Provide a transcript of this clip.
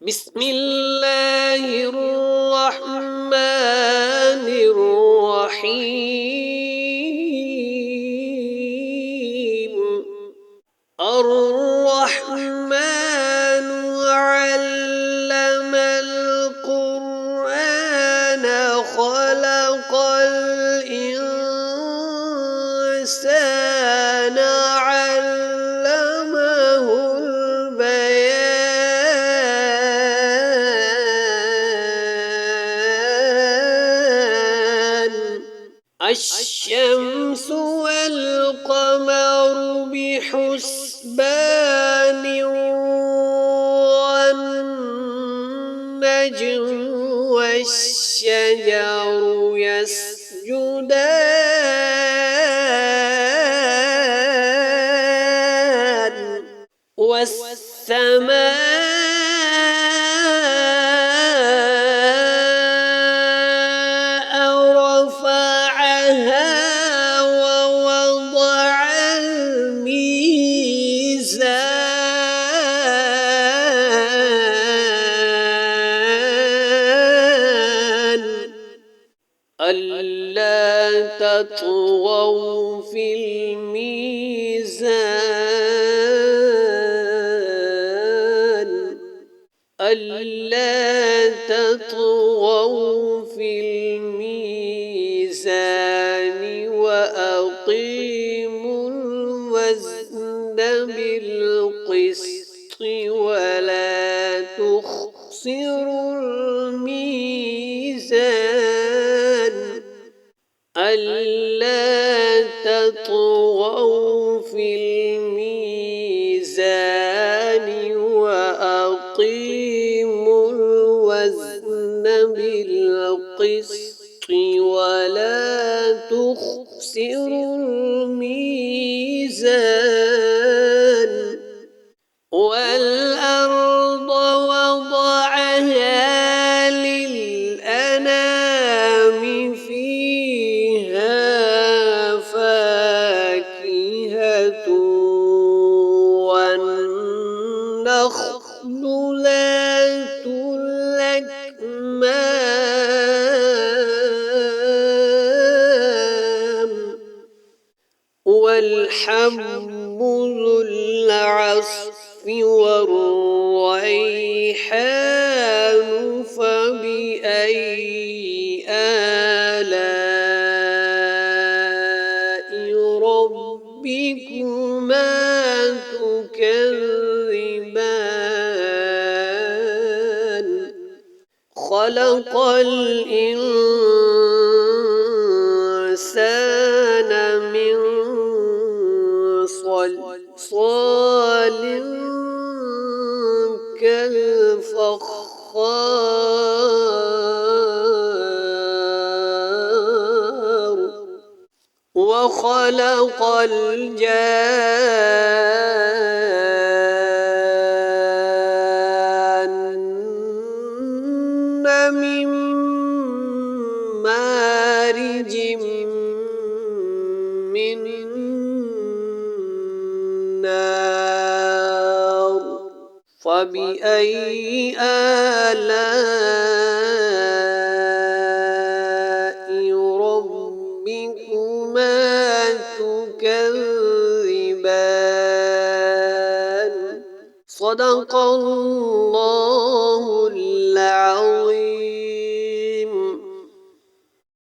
بسم الله الرحمن الرحيم الرحمن علم القرآن خلق الإنسان علمه البيان الشمس والقمر بحسبان والنجم والشجر يسجدان والسماء رفعها ووضع الميزان ألا تطغوا في الميزان ألا تطغوا في الميزان وأقيموا الوزن بالقسط ولا تخسروا الميزان ألا تطغوا في الميزان وأقيموا الوزن بالقسط ولا تخسروا الميزان والأرض وضعها للأنام فيها فاكهة والنخل ذات الأكمام والحب ذو العصف والريحان فبأي آلاء ربكما تكذبان خلق الإنسان من صلصال كالفخار وخلق الجان من مارج من نار فبأي آلاء ربكما تكذبان صدق الله